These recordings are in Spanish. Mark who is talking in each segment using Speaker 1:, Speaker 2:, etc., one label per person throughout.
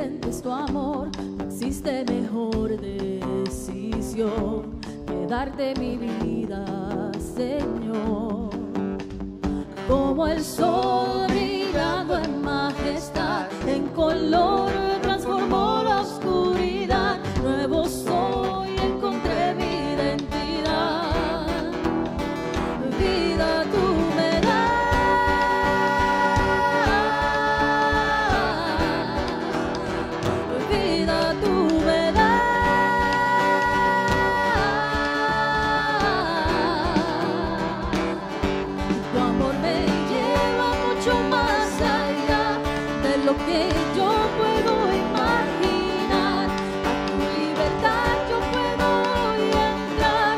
Speaker 1: sientes tu amor, no existe mejor decisión que darte mi vida, Señor. Como el sol brillando en majestad, en color transformó la oscuridad. Nuevo soy, encontré mi identidad. Vida tú me das, vida tú me das. Tu amor me lleva mucho más allá de lo que yo puedo imaginar. A tu libertad yo puedo entrar.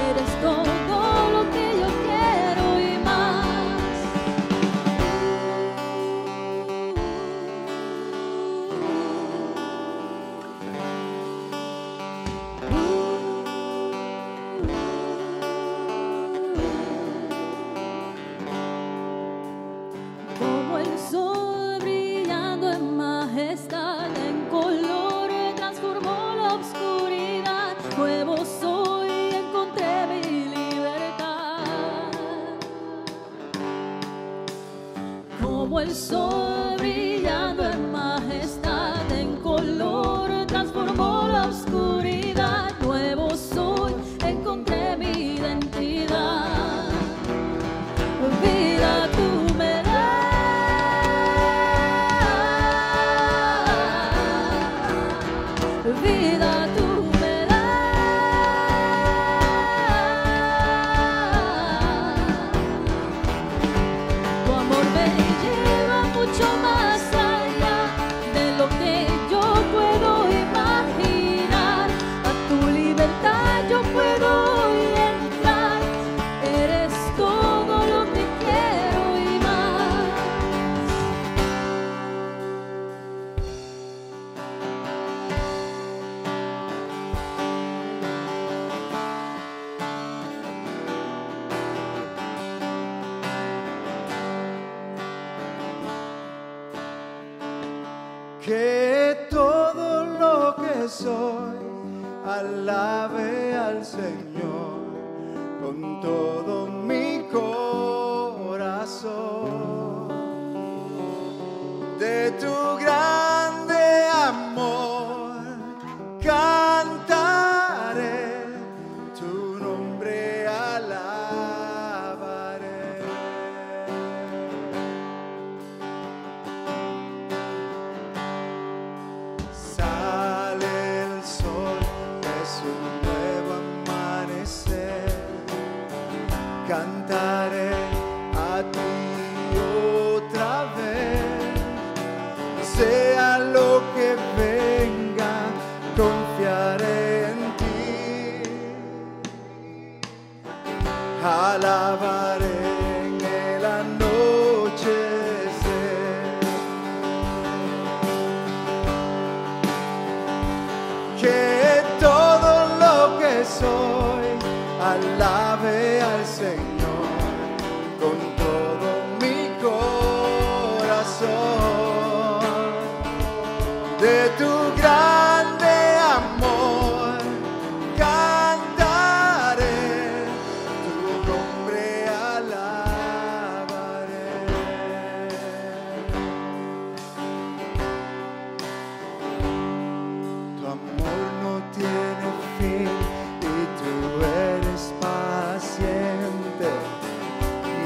Speaker 1: Eres todo lo que yo quiero y más. Como el sol brillando en majestad, en color transformó la oscuridad. Nuevo soy, encontré mi libertad. Como el sol brillando en majestad, en color transformó la oscuridad. Nuevo soy, encontré mi identidad. Vida tú me das, vida tú me das. Tu amor me lleva mucho más allá de lo que yo puedo imaginar. A tu libertad yo puedo entrar. Eres todo lo que quiero y más.
Speaker 2: Que todo lo que soy alabe al Señor con todo mi corazón. De tu grande amor cantaré, tu nombre alabaré. Sale el sol, es un nuevo amanecer. Cantaré a ti otra vez. Sea lo que venga, confiaré en ti. Alabaré en el anochecer. Que todo lo que soy alabe al Señor con todo mi corazón. De tu grande amor cantaré, tu nombre alabaré. Tu amor no tiene fin y tú eres paciente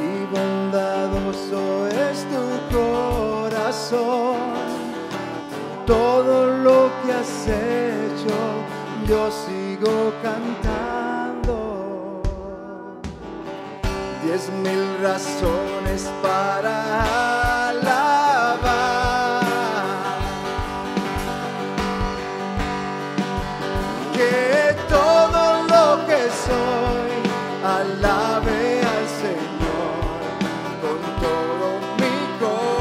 Speaker 2: y bondadoso es tu corazón. Todo lo que has hecho yo sigo cantando. 10,000 razones para alabar. Que todo lo que soy alabe al Señor con todo mi corazón.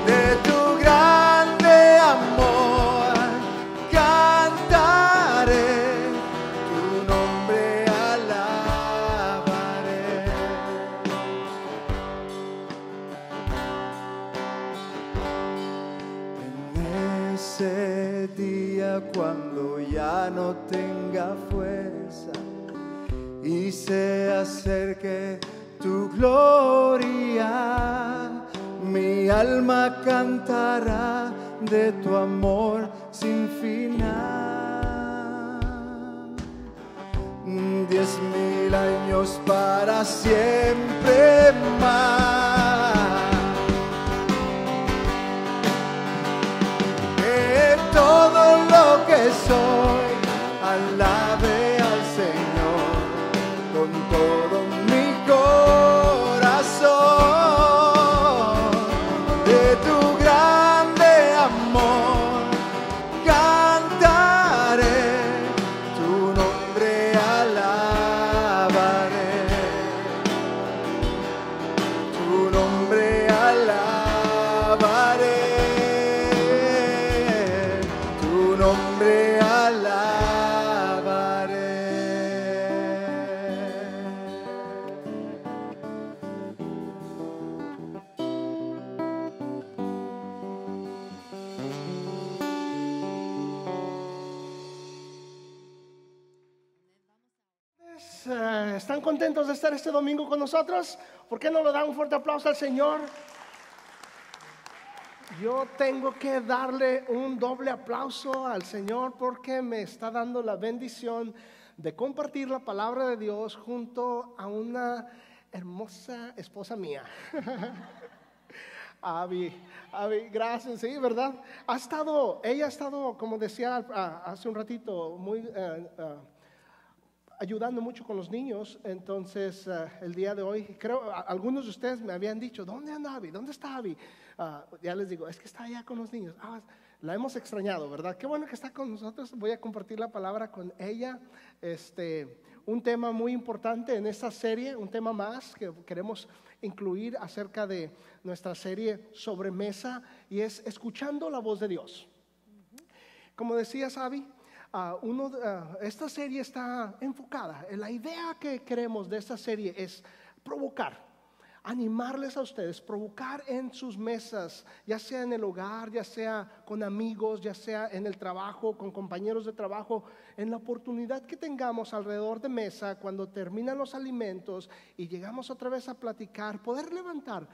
Speaker 2: De tu grande amor cantaré, tu nombre alabaré. ese día cuando ya no tenga fuerza y se acerque tu gloria, mi alma cantará de tu amor sin final. 10,000 años para siempre más. Que todo lo que soy alabe al Señor con todo mi corazón. De tu grande amor cantaré, tu nombre alabaré, tu nombre alabaré, tu nombre alabaré.
Speaker 3: ¿Están contentos de estar este domingo con nosotros? ¿Por qué no le dan un fuerte aplauso al Señor? Yo tengo que darle un doble aplauso al Señor porque me está dando la bendición de compartir la palabra de Dios junto a una hermosa esposa mía. Abby, gracias, sí, ¿verdad? Ella ha estado, como decía hace un ratito, muy ayudando mucho con los niños. Entonces, el día de hoy, creo, algunos de ustedes me habían dicho, ¿dónde anda Abby? ¿Dónde está Abby? Ya les digo, es que está allá con los niños. La hemos extrañado, ¿verdad? Qué bueno que está con nosotros. Voy a compartir la palabra con ella. Un tema muy importante en esta serie, un tema más que queremos incluir acerca de nuestra serie Sobremesa, y es escuchando la voz de Dios. Como decía Abby, esta serie está enfocada. La idea que queremos de esta serie es provocar, animarles a ustedes, provocar en sus mesas, ya sea en el hogar, ya sea con amigos, ya sea en el trabajo, con compañeros de trabajo, en la oportunidad que tengamos alrededor de mesa, cuando terminan los alimentos y llegamos otra vez a platicar, poder levantar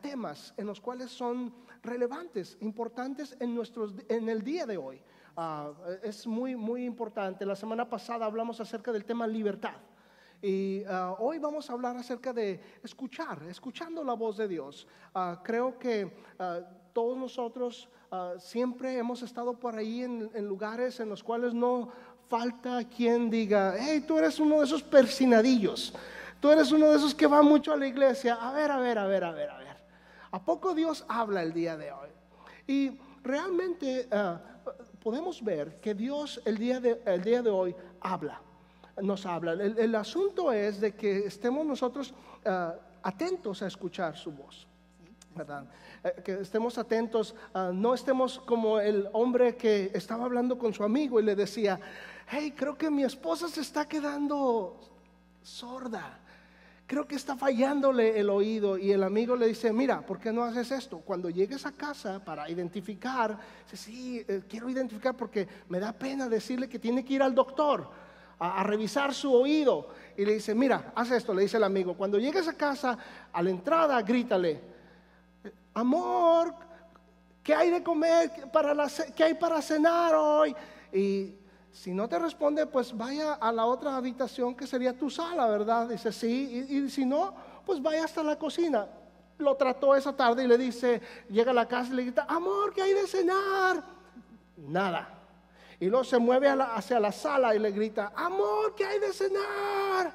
Speaker 3: temas en los cuales son relevantes, importantes en el día de hoy. Es muy, muy importante. La semana pasada hablamos acerca del tema libertad. Y hoy vamos a hablar acerca de escuchando la voz de Dios. Creo que todos nosotros siempre hemos estado por ahí en lugares en los cuales no falta quien diga, hey, tú eres uno de esos persinadillos, tú eres uno de esos que va mucho a la iglesia. A ver, ¿a poco Dios habla el día de hoy? Y realmente podemos ver que Dios el día de hoy nos habla. El asunto es de que estemos nosotros atentos a escuchar su voz, ¿verdad? Que estemos atentos, no estemos como el hombre que estaba hablando con su amigo y le decía, hey, creo que mi esposa se está quedando sorda, creo que está fallándole el oído. Y el amigo le dice, mira, ¿por qué no haces esto? Cuando llegues a casa para identificar, dice, sí, quiero identificar porque me da pena decirle que tiene que ir al doctor a revisar su oído. Y le dice, mira, haz esto, le dice el amigo, cuando llegues a casa, a la entrada, grítale, amor, ¿qué hay de comer? ¿Qué hay para cenar hoy? Y si no te responde, pues vaya a la otra habitación que sería tu sala, ¿verdad? Dice, sí, y si no, pues vaya hasta la cocina. Lo trató esa tarde y le dice, llega a la casa y le grita, amor, ¿qué hay de cenar? Nada. Y luego se mueve hacia la sala y le grita, amor, ¿qué hay de cenar?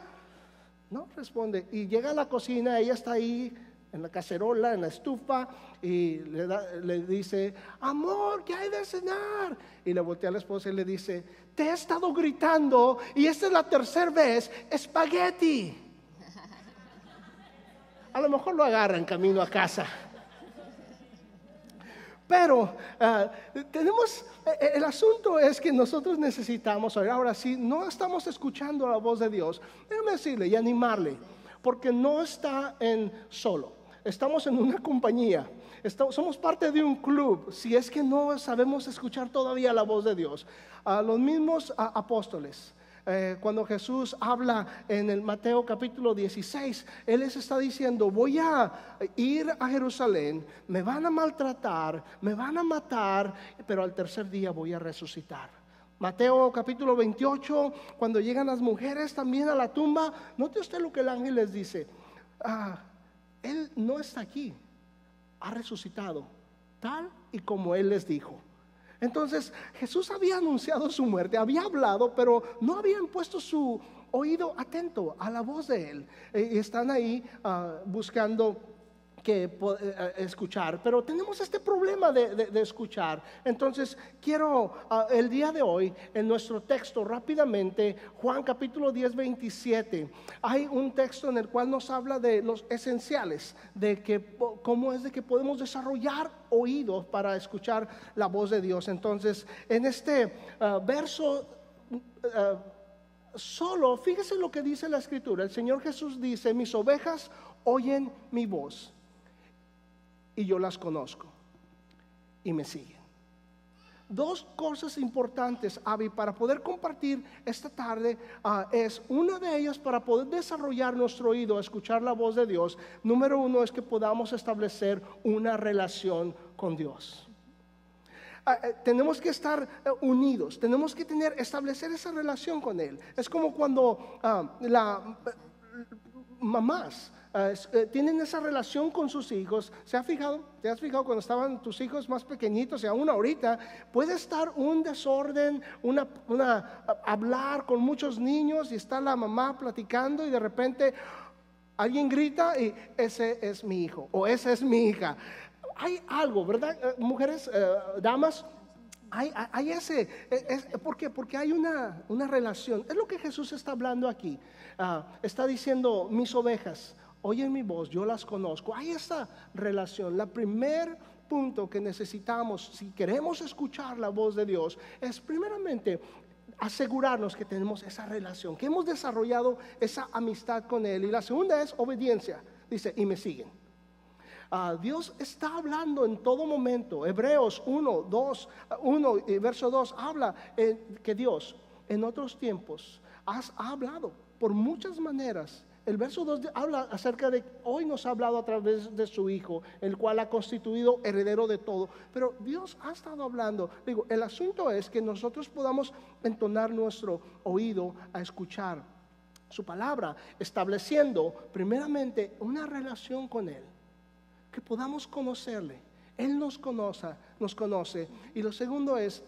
Speaker 3: No responde. Y llega a la cocina, ella está ahí en la cacerola, en la estufa, y le dice, amor, ¿qué hay de cenar? Y le voltea a la esposa y le dice, te he estado gritando y esta es la tercera vez, espagueti. A lo mejor lo agarran camino a casa. Pero el asunto es que nosotros necesitamos, ahora sí, no estamos escuchando la voz de Dios, déjame decirle y animarle, porque no está en solo. estamos en una compañía, somos parte de un club, si es que no sabemos escuchar todavía la voz de Dios. Los mismos apóstoles, cuando Jesús habla en el Mateo capítulo 16, Él les está diciendo: voy a ir a Jerusalén, me van a maltratar, me van a matar, pero al tercer día voy a resucitar. Mateo capítulo 28, cuando llegan las mujeres también a la tumba, note usted lo que el ángel les dice: Él no está aquí, ha resucitado, tal y como Él les dijo. Entonces Jesús había anunciado su muerte, había hablado, pero no habían puesto su oído atento a la voz de Él. Están ahí buscando escuchar, pero tenemos este problema de escuchar. Entonces quiero el día de hoy, en nuestro texto rápidamente, Juan capítulo 10, 27, hay un texto en el cual nos habla de los esenciales, de que cómo es de que podemos desarrollar oídos para escuchar la voz de Dios. Entonces en este verso solo, fíjese lo que dice la escritura. El Señor Jesús dice: mis ovejas oyen mi voz y yo las conozco y me siguen. Dos cosas importantes, Abby, para poder compartir esta tarde, es una de ellas para poder desarrollar nuestro oído a escuchar la voz de Dios. Número uno es que podamos establecer una relación con Dios. Tenemos que estar unidos, tenemos que establecer esa relación con Él. Es como cuando las mamás tienen esa relación con sus hijos. ¿Se ha fijado? ¿Te has fijado cuando estaban tus hijos más pequeñitos y aún ahorita? Puede estar un desorden, hablar con muchos niños y está la mamá platicando y de repente alguien grita y ese es mi hijo o esa es mi hija. Hay algo, ¿verdad? Mujeres, damas, hay ese, ¿por qué? Porque hay una relación. Es lo que Jesús está hablando aquí. Está diciendo: mis ovejas oyen mi voz, yo las conozco. Hay esa relación. El primer punto que necesitamos, si queremos escuchar la voz de Dios, es primeramente asegurarnos que tenemos esa relación, que hemos desarrollado esa amistad con Él. Y la segunda es obediencia. Dice: y me siguen. Dios está hablando en todo momento. Hebreos 1, verso 2 habla que Dios en otros tiempos ha hablado por muchas maneras. El verso 2 habla acerca de hoy nos ha hablado a través de su Hijo, el cual ha constituido heredero de todo. Pero Dios ha estado hablando. Digo, el asunto es que nosotros podamos entonar nuestro oído a escuchar su palabra, estableciendo primeramente una relación con Él, que podamos conocerle. Él nos conoce. Y lo segundo es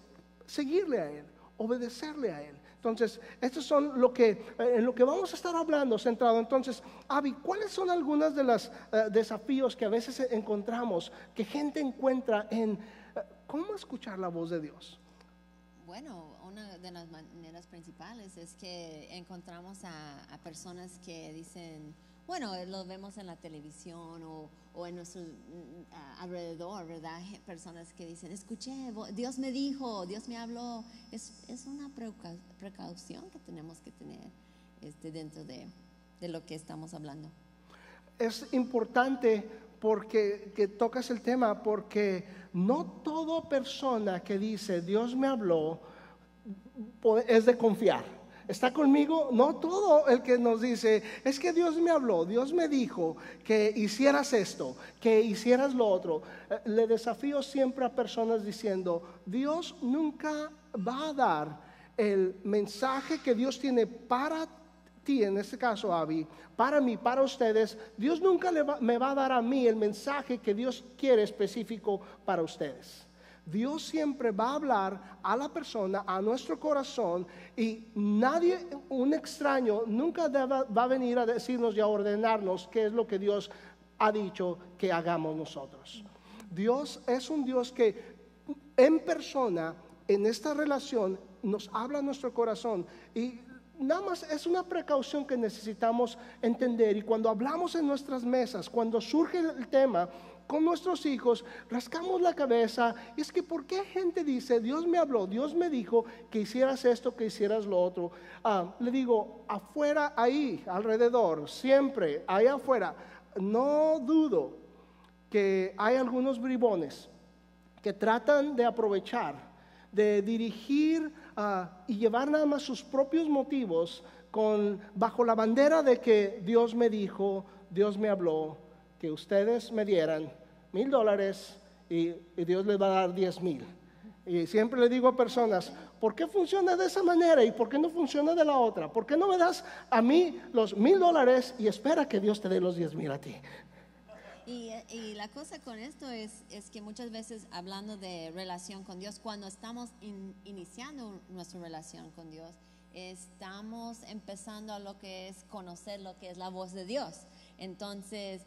Speaker 3: seguirle a Él, obedecerle a Él. Entonces, estos son en lo que vamos a estar hablando, centrado. Entonces, Abby, ¿cuáles son algunos de los desafíos que a veces encontramos, que gente encuentra en cómo escuchar la voz de Dios?
Speaker 4: Bueno, una de las maneras principales es que encontramos a personas que dicen, bueno, lo vemos en la televisión o en nuestro alrededor, ¿verdad? Personas que dicen: escuché, Dios me dijo, Dios me habló. Es una precaución que tenemos que tener dentro de lo que estamos hablando.
Speaker 3: Es importante que tocas el tema, porque no toda persona que dice Dios me habló es de confiar. ¿Está conmigo? No todo el que nos dice es que Dios me habló, Dios me dijo que hicieras esto, que hicieras lo otro. Le desafío siempre a personas diciendo: Dios nunca va a dar el mensaje que Dios tiene para ti, en este caso Abby, para mí, para ustedes. Dios nunca me va a dar a mí el mensaje que Dios quiere específico para ustedes. Dios siempre va a hablar a la persona, a nuestro corazón, y nadie, un extraño, nunca va a venir a decirnos y a ordenarnos qué es lo que Dios ha dicho que hagamos nosotros. Dios es un Dios que en persona, en esta relación, nos habla a nuestro corazón, y nada más es una precaución que necesitamos entender. Y cuando hablamos en nuestras mesas, cuando surge el tema con nuestros hijos, rascamos la cabeza. Y es que ¿por qué gente dice Dios me habló, Dios me dijo que hicieras esto, que hicieras lo otro? Le digo, afuera, ahí alrededor, siempre allá afuera, no dudo que hay algunos bribones que tratan de aprovechar, de dirigir y llevar nada más sus propios motivos bajo la bandera de que Dios me dijo, Dios me habló, que ustedes me dieran $1,000 y Dios les va a dar 10,000. Y siempre le digo a personas, ¿por qué funciona de esa manera y por qué no funciona de la otra? ¿Por qué no me das a mí los $1,000 y espera que Dios te dé los 10,000 a ti?
Speaker 4: Y la cosa con esto es que muchas veces hablando de relación con Dios, cuando estamos iniciando nuestra relación con Dios, estamos empezando a lo que es conocer lo que es la voz de Dios. Entonces,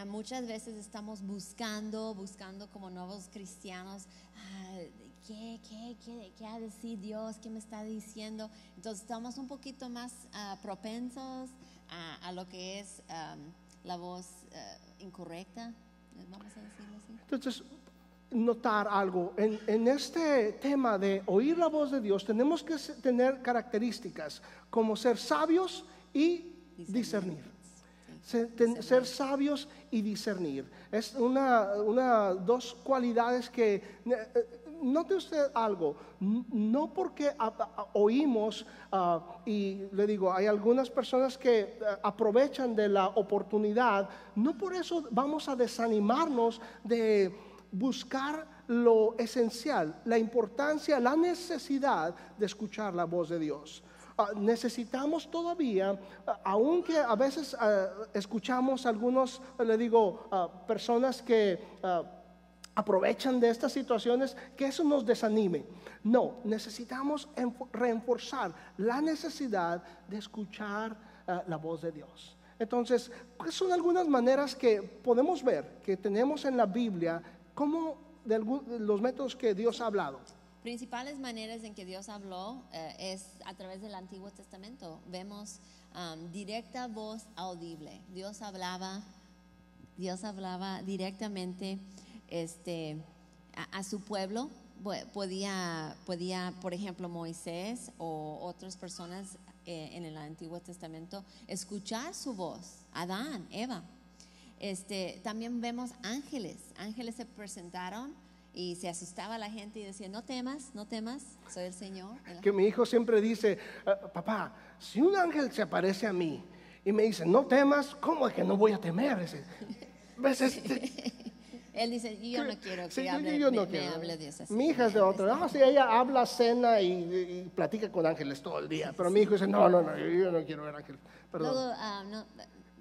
Speaker 4: muchas veces estamos buscando como nuevos cristianos, ¿qué ha de decir Dios? ¿Qué me está diciendo? Entonces, estamos un poquito más propensos a lo que es la voz incorrecta, vamos a decirlo así.
Speaker 3: Entonces, notar algo, en este tema de oír la voz de Dios, tenemos que tener características como ser sabios y discernir. Ser sabios y discernir. Es dos cualidades que, note usted algo, no porque oímos, y le digo, hay algunas personas que aprovechan de la oportunidad, no por eso vamos a desanimarnos de buscar lo esencial, la importancia, la necesidad de escuchar la voz de Dios. Necesitamos todavía, aunque a veces escuchamos algunos, le digo, personas que aprovechan de estas situaciones, que eso nos desanime. No, necesitamos reforzar la necesidad de escuchar la voz de Dios. Entonces, ¿cuáles son algunas maneras que podemos ver, que tenemos en la Biblia, como de los métodos que Dios ha hablado?
Speaker 4: Principales maneras en que Dios habló es a través del Antiguo Testamento. Vemos directa voz audible. Dios hablaba directamente a su pueblo. Podía, por ejemplo, Moisés o otras personas en el Antiguo Testamento escuchar su voz. Adán, Eva. También vemos ángeles. Ángeles se presentaron y se asustaba la gente y decía, no temas, soy el Señor.
Speaker 3: Que mi hijo siempre dice, papá, si un ángel se aparece a mí y me dice, no temas, ¿cómo es que no voy a temer?
Speaker 4: Él dice, yo no quiero que me hable Dios así.
Speaker 3: Mi hija es de otra. Si ella habla, cena y platica con ángeles todo el día. Pero mi hijo dice, no, yo no quiero ver ángeles. Perdón.
Speaker 4: Luego,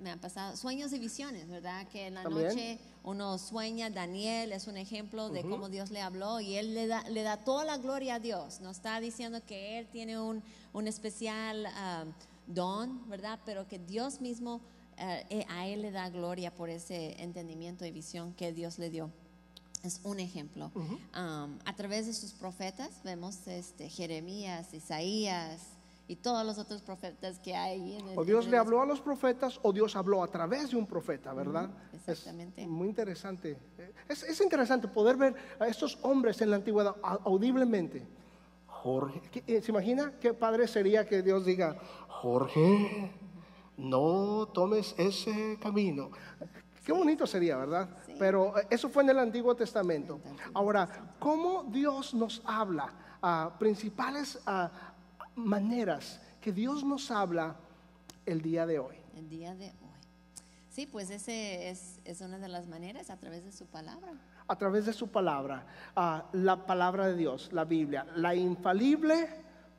Speaker 4: me han pasado sueños y visiones, ¿verdad? Que en la
Speaker 3: ¿También?
Speaker 4: noche uno sueña. Daniel es un ejemplo de cómo Dios le habló y él le da toda la gloria a Dios. No está diciendo que él tiene un especial don, ¿verdad? Pero que Dios mismo a él le da gloria por ese entendimiento y visión que Dios le dio. Es un ejemplo. A través de sus profetas vemos Jeremías, Isaías y todos los otros profetas que hay.
Speaker 3: O Dios le habló a los profetas o Dios habló a través de un profeta, ¿verdad?
Speaker 4: Exactamente.
Speaker 3: Es muy interesante. Es interesante poder ver a estos hombres en la antigüedad audiblemente. Jorge, ¿se imagina qué padre sería que Dios diga, Jorge, no tomes ese camino? Qué bonito sería, ¿verdad? Sí. Pero eso fue en el Antiguo Testamento. Ahora, ¿cómo Dios nos habla? Principales maneras que Dios nos habla el día de hoy.
Speaker 4: El día de hoy. Sí, pues ese es una de las maneras, a través de su palabra.
Speaker 3: A través de su palabra, la palabra de Dios, la Biblia, la infalible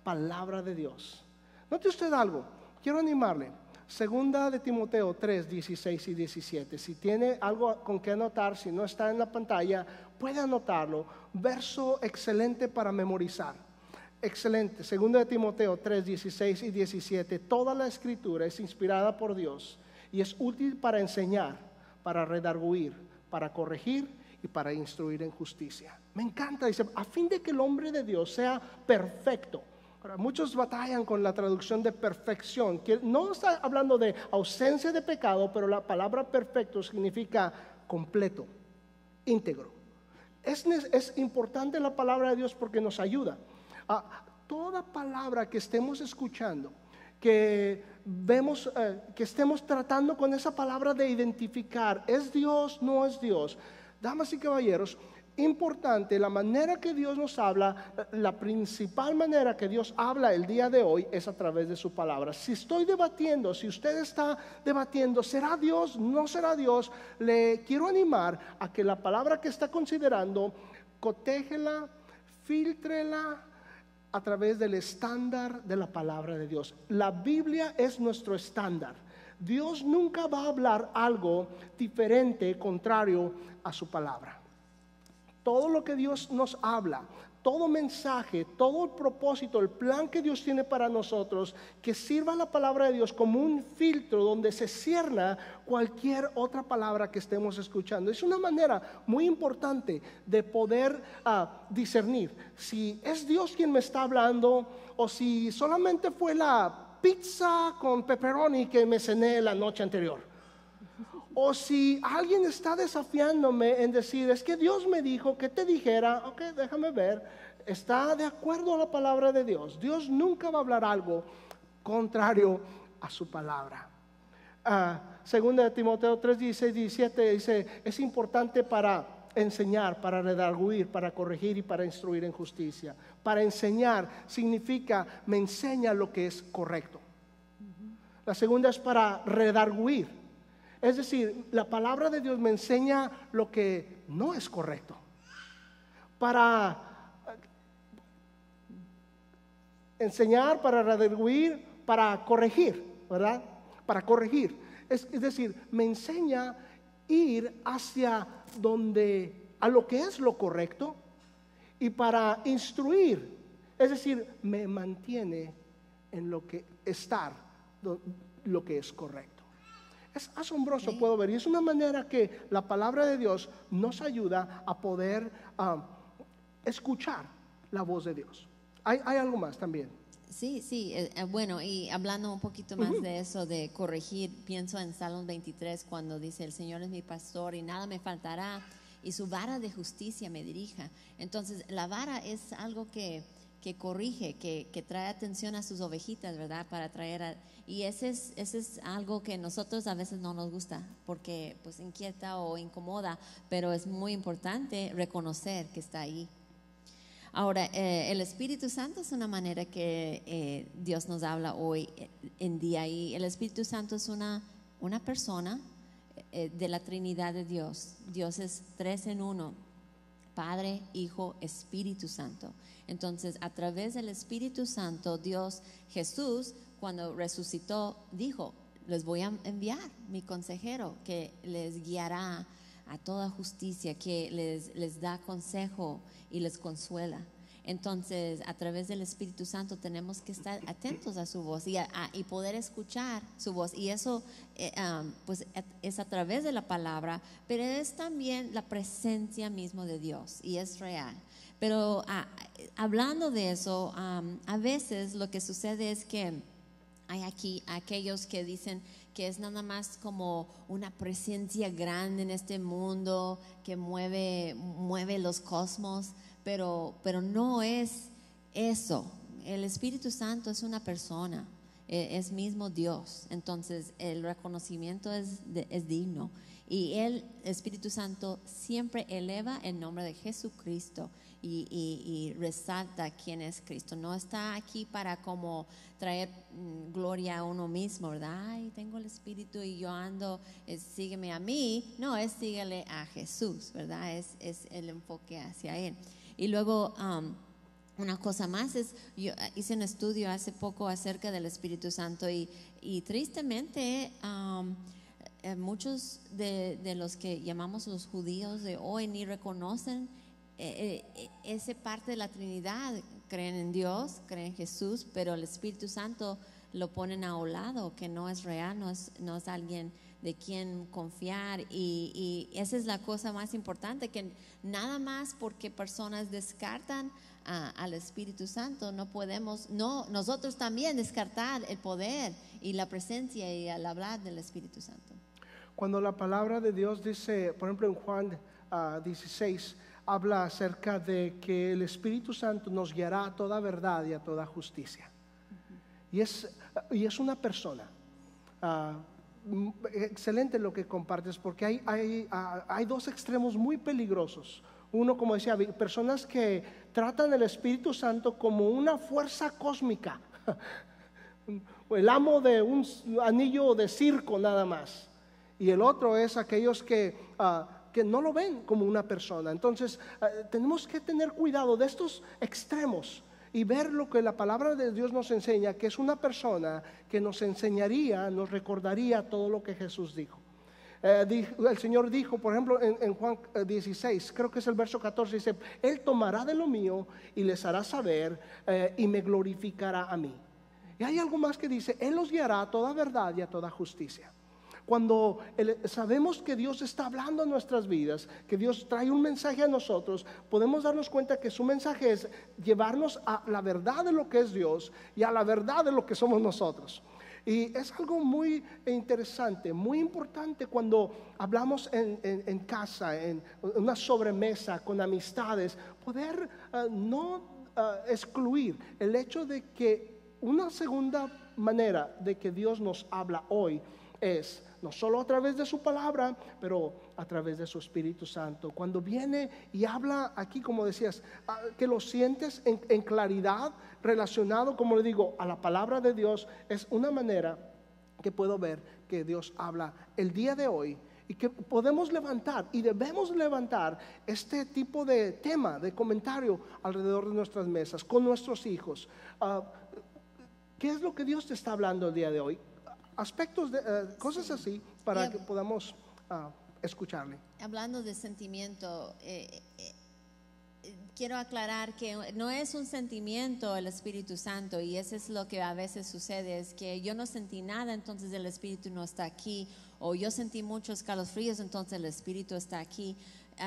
Speaker 3: palabra de Dios. Note usted algo, quiero animarle. Segunda de Timoteo 3, 16 y 17. Si tiene algo con que anotar, si no está en la pantalla, puede anotarlo. Verso excelente para memorizar. Excelente. Segunda de Timoteo 3, 16 y 17. Toda la escritura es inspirada por Dios y es útil para enseñar, para redarguir, para corregir y para instruir en justicia. Me encanta, dice, a fin de que el hombre de Dios sea perfecto. Ahora, muchos batallan con la traducción de perfección, que no está hablando de ausencia de pecado, pero la palabra perfecto significa completo, íntegro. Es importante la palabra de Dios porque nos ayuda. Toda palabra que estemos escuchando, que vemos, que estemos tratando con esa palabra de identificar, ¿es Dios? ¿No es Dios? Damas y caballeros, importante, la manera que Dios nos habla, la principal manera que Dios habla el día de hoy es a través de su palabra. Si estoy debatiendo, si usted está debatiendo, ¿será Dios? ¿No será Dios? Le quiero animar a que la palabra que está considerando, cotégela, fíltrela a través del estándar de la palabra de Dios. La Biblia es nuestro estándar. Dios nunca va a hablar algo diferente, contrario a su palabra. Todo lo que Dios nos habla, todo mensaje, todo el propósito, el plan que Dios tiene para nosotros, que sirva la palabra de Dios como un filtro donde se cierna cualquier otra palabra que estemos escuchando. Es una manera muy importante de poder discernir si es Dios quien me está hablando o si solamente fue la pizza con pepperoni que me cené la noche anterior. O si alguien está desafiándome en decir, es que Dios me dijo que te dijera, ok, déjame ver, está de acuerdo a la palabra de Dios. Dios nunca va a hablar algo contrario a su palabra. Segunda de Timoteo 3, 16, 17 dice, es importante para enseñar, para redarguir, para corregir y para instruir en justicia. Para enseñar significa, me enseña lo que es correcto. La segunda es para redarguir. Es decir, la palabra de Dios me enseña lo que no es correcto. Para enseñar, para redarguir, para corregir, ¿verdad? Para corregir. Es decir, me enseña ir hacia a lo que es lo correcto y para instruir. Es decir, me mantiene en lo que lo que es correcto. Es asombroso, puedo ver, y es una manera que la palabra de Dios nos ayuda a poder escuchar la voz de Dios. Hay algo más también.
Speaker 4: Sí, bueno, y hablando un poquito más de eso, de corregir, pienso en Salmos 23 cuando dice, el Señor es mi pastor y nada me faltará, y su vara de justicia me dirija. Entonces, la vara es algo que corrige, que trae atención a sus ovejitas, ¿verdad? Para traer y ese es algo que nosotros a veces no nos gusta porque pues inquieta o incomoda, pero es muy importante reconocer que está ahí. Ahora, el Espíritu Santo es una manera que Dios nos habla hoy en día, y el Espíritu Santo es una persona de la Trinidad de Dios. Dios es 3 en 1, Padre, Hijo, Espíritu Santo. Entonces, a través del Espíritu Santo, Jesús, cuando resucitó, dijo, les voy a enviar mi consejero que les guiará a toda justicia, que les da consejo y les consuela. Entonces, a través del Espíritu Santo tenemos que estar atentos a su voz y poder escuchar su voz. Y eso pues es a través de la palabra, pero es también la presencia misma de Dios y es real. Pero hablando de eso, a veces lo que sucede es que hay aquí aquellos que dicen que es nada más como una presencia grande en este mundo que mueve los cosmos, pero no es eso. El Espíritu Santo es una persona, es mismo Dios. Entonces el reconocimiento es digno, y el Espíritu Santo siempre eleva el nombre de Jesucristo y resalta quién es Cristo. No está aquí para como traer gloria a uno mismo, ¿verdad? Ay, tengo el Espíritu y yo ando, sígueme a mí. No, es síguele a Jesús, ¿verdad? Es el enfoque hacia Él. Y luego una cosa más es, yo hice un estudio hace poco acerca del Espíritu Santo y tristemente muchos de los que llamamos los judíos de hoy ni reconocen esa parte de la Trinidad. Creen en Dios, creen en Jesús, pero el Espíritu Santo lo ponen a un lado, que no es real, no es alguien de quien confiar, y esa es la cosa más importante, que nada más porque personas descartan al Espíritu Santo, no podemos nosotros también descartar el poder y la presencia y el hablar del Espíritu Santo.
Speaker 3: Cuando la palabra de Dios dice, por ejemplo en Juan 16, habla acerca de que el Espíritu Santo nos guiará a toda verdad y a toda justicia. y es una persona. Excelente lo que compartes, porque hay dos extremos muy peligrosos. Uno, como decía, personas que tratan el Espíritu Santo como una fuerza cósmica, el amo de un anillo de circo nada más. Y el otro es aquellos que no lo ven como una persona. Entonces tenemos que tener cuidado de estos extremos y ver lo que la palabra de Dios nos enseña, que es una persona que nos enseñaría, nos recordaría todo lo que Jesús dijo. El Señor dijo, por ejemplo, en Juan 16, creo que es el verso 14, dice: Él tomará de lo mío y les hará saber, y me glorificará a mí. Y hay algo más que dice: Él los guiará a toda verdad y a toda justicia. Cuando sabemos que Dios está hablando en nuestras vidas, que Dios trae un mensaje a nosotros, podemos darnos cuenta que su mensaje es llevarnos a la verdad de lo que es Dios y a la verdad de lo que somos nosotros. Y es algo muy interesante, muy importante cuando hablamos en casa, en una sobremesa, con amistades, poder no excluir el hecho de que una segunda manera de que Dios nos habla hoy es no solo a través de su palabra, pero a través de su Espíritu Santo. Cuando viene y habla aquí, como decías, que lo sientes en claridad, relacionado, como le digo, a la palabra de Dios, es una manera que puedo ver que Dios habla el día de hoy, y que podemos levantar y debemos levantar este tipo de tema, de comentario alrededor de nuestras mesas, con nuestros hijos. ¿Qué es lo que Dios te está hablando el día de hoy? Aspectos de cosas así, para que podamos escucharle.
Speaker 4: Hablando de sentimiento, quiero aclarar que no es un sentimiento el Espíritu Santo, y eso es lo que a veces sucede, es que yo no sentí nada, entonces el Espíritu no está aquí, o yo sentí muchos escalofríos, entonces el Espíritu está aquí.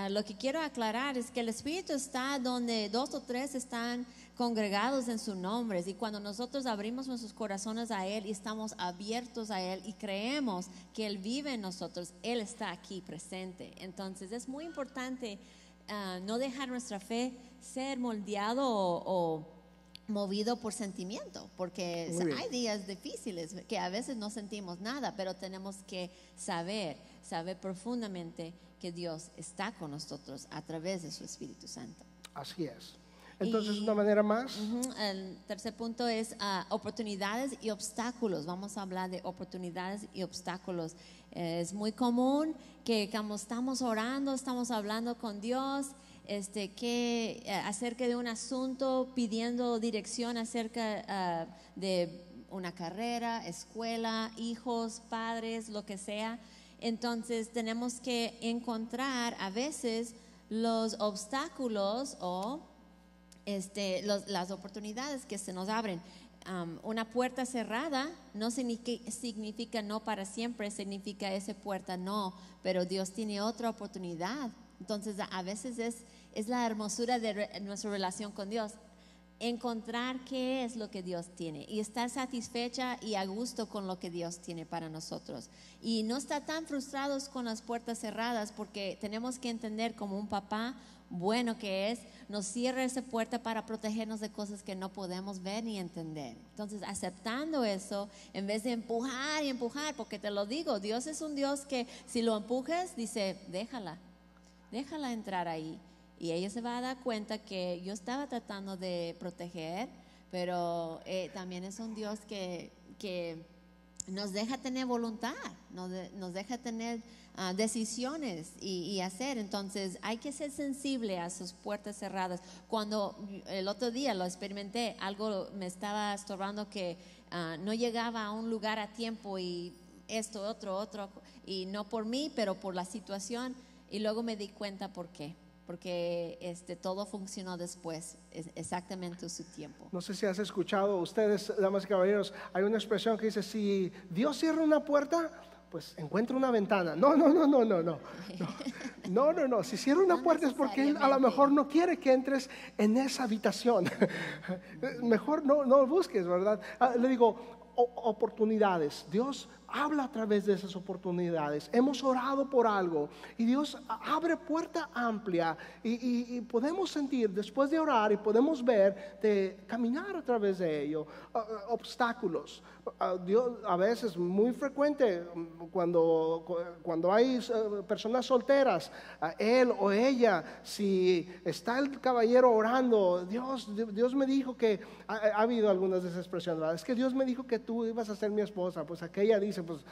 Speaker 4: Lo que quiero aclarar es que el Espíritu está donde 2 o 3 están congregados en sus nombres, y cuando nosotros abrimos nuestros corazones a Él y estamos abiertos a Él y creemos que Él vive en nosotros, Él está aquí presente. Entonces es muy importante no dejar nuestra fe ser moldeado o movido por sentimiento, porque hay días difíciles que a veces no sentimos nada, pero tenemos que saber profundamente que Dios está con nosotros a través de su Espíritu Santo.
Speaker 3: Así es. Entonces, una manera más.
Speaker 4: El tercer punto es oportunidades y obstáculos. Vamos a hablar de oportunidades y obstáculos. Es muy común que cuando estamos orando, estamos hablando con Dios, acerca de un asunto, pidiendo dirección acerca de una carrera, escuela, hijos, padres, lo que sea. Entonces tenemos que encontrar a veces los obstáculos o las oportunidades que se nos abren. Una puerta cerrada no significa no para siempre, significa esa puerta no, pero Dios tiene otra oportunidad. Entonces a veces es la hermosura de nuestra relación con Dios, encontrar qué es lo que Dios tiene y estar satisfecha y a gusto con lo que Dios tiene para nosotros, y no estar tan frustrados con las puertas cerradas, porque tenemos que entender, como un papá bueno que es, nos cierra esa puerta para protegernos de cosas que no podemos ver ni entender. Entonces, aceptando eso, en vez de empujar y empujar, porque te lo digo, Dios es un Dios que si lo empujes, dice, déjala entrar ahí, y ella se va a dar cuenta que yo estaba tratando de proteger, pero también es un Dios que nos deja tener voluntad, nos deja tener decisiones y hacer. Entonces hay que ser sensible a sus puertas cerradas. Cuando el otro día lo experimenté, algo me estaba estorbando, que no llegaba a un lugar a tiempo, y esto, otro, y no por mí, pero por la situación, y luego me di cuenta por qué. Porque todo funcionó después, exactamente su tiempo.
Speaker 3: No sé si has escuchado ustedes, damas y caballeros, hay una expresión que dice: si Dios cierra una puerta, pues encuentra una ventana. No. Si cierra una puerta es porque Él a lo mejor no quiere que entres en esa habitación. Mejor no busques, ¿verdad? Le digo, oportunidades. Dios habla a través de esas oportunidades. Hemos orado por algo y Dios abre puerta amplia y podemos sentir después de orar y podemos ver de caminar a través de ello, obstáculos. Dios, a veces muy frecuente cuando hay personas solteras, él o ella, si está el caballero orando, Dios me dijo que ha habido algunas de esas expresiones, ¿verdad? Es que Dios me dijo que tú ibas a ser mi esposa. Pues aquella dice, pues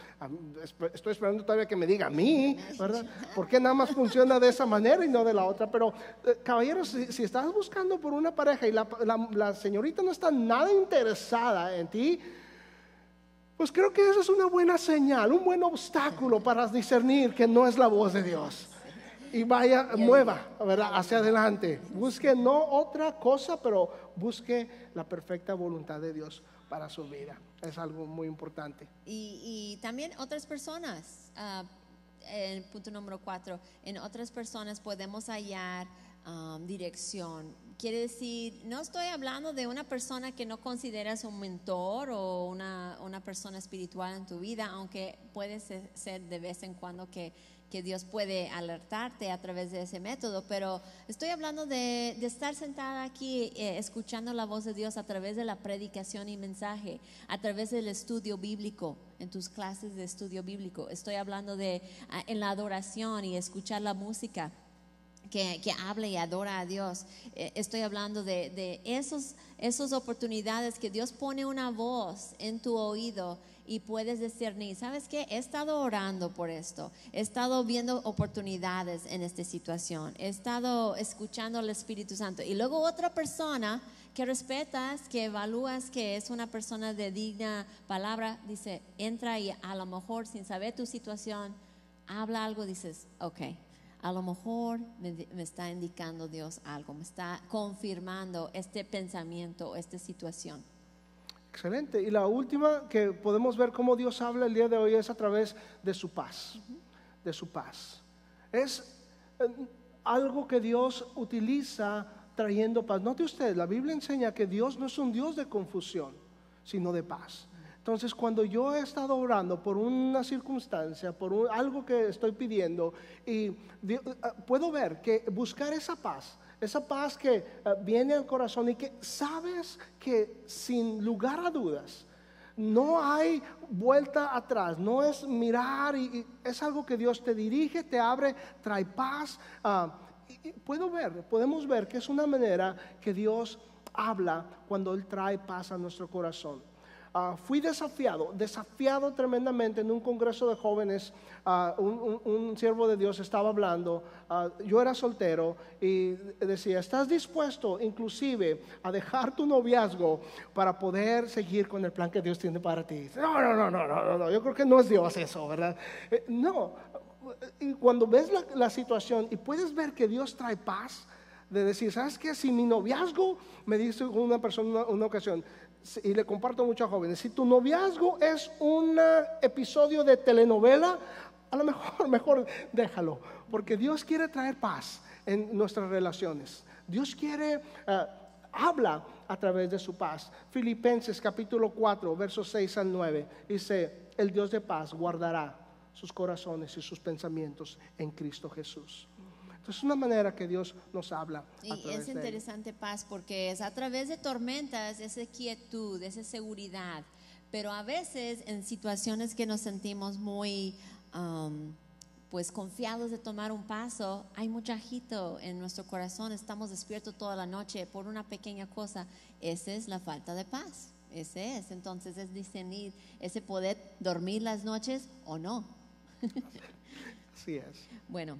Speaker 3: estoy esperando todavía que me diga a mí, ¿verdad? ¿Por qué nada más funciona de esa manera y no de la otra? Pero caballeros, si estás buscando por una pareja y la señorita no está nada interesada en ti, pues creo que eso es una buena señal, un buen obstáculo para discernir que no es la voz de Dios. Y mueva, ¿verdad?, hacia adelante. Busque no otra cosa, pero busque la perfecta voluntad de Dios para su vida. Es algo muy importante.
Speaker 4: Y también otras personas, el punto número 4, en otras personas podemos hallar dirección. Quiere decir, no estoy hablando de una persona que no consideras un mentor o una persona espiritual en tu vida, aunque puede ser de vez en cuando que Dios puede alertarte a través de ese método, pero estoy hablando de estar sentada aquí escuchando la voz de Dios a través de la predicación y mensaje, a través del estudio bíblico, en tus clases de estudio bíblico. Estoy hablando de en la adoración y escuchar la música que habla y adora a Dios. Estoy hablando de esas oportunidades que Dios pone una voz en tu oído y puedes discernir, ¿sabes qué? He estado orando por esto, he estado viendo oportunidades en esta situación, he estado escuchando al Espíritu Santo. Y luego otra persona que respetas, que evalúas que es una persona de digna palabra, dice, entra y a lo mejor sin saber tu situación, habla algo, dices, ok, a lo mejor me está indicando Dios algo, me está confirmando este pensamiento, esta situación.
Speaker 3: Excelente. Y la última que podemos ver cómo Dios habla el día de hoy es a través de su paz, de su paz. Es algo que Dios utiliza trayendo paz. Note usted, la Biblia enseña que Dios no es un Dios de confusión, sino de paz. Entonces, cuando yo he estado orando por una circunstancia, por algo que estoy pidiendo, y puedo ver que buscar esa paz que viene al corazón y que sabes que sin lugar a dudas no hay vuelta atrás, no es mirar y es algo que Dios te dirige, te abre, trae paz. Podemos ver que es una manera que Dios habla cuando Él trae paz a nuestro corazón. Fui desafiado tremendamente en un congreso de jóvenes. Un siervo de Dios estaba hablando, yo era soltero y decía, ¿estás dispuesto inclusive a dejar tu noviazgo para poder seguir con el plan que Dios tiene para ti? No, yo creo que no es Dios eso, ¿verdad? No, y cuando ves la situación y puedes ver que Dios trae paz, de decir, ¿sabes qué? Si mi noviazgo, me dice una persona una ocasión, y le comparto mucho a jóvenes, si tu noviazgo es un episodio de telenovela, a lo mejor déjalo, porque Dios quiere traer paz en nuestras relaciones. Dios quiere, habla a través de su paz. Filipenses capítulo 4, versos 6 al 9, dice, el Dios de paz guardará sus corazones y sus pensamientos en Cristo Jesús. Entonces es una manera que Dios nos habla.
Speaker 4: Y es interesante paz porque es a través de tormentas, esa quietud, esa seguridad. Pero a veces en situaciones que nos sentimos muy pues confiados de tomar un paso, hay mucho agito en nuestro corazón, estamos despiertos toda la noche por una pequeña cosa. Esa es la falta de paz. Entonces es discernir ese poder dormir las noches o no.
Speaker 3: Así es.
Speaker 4: Bueno,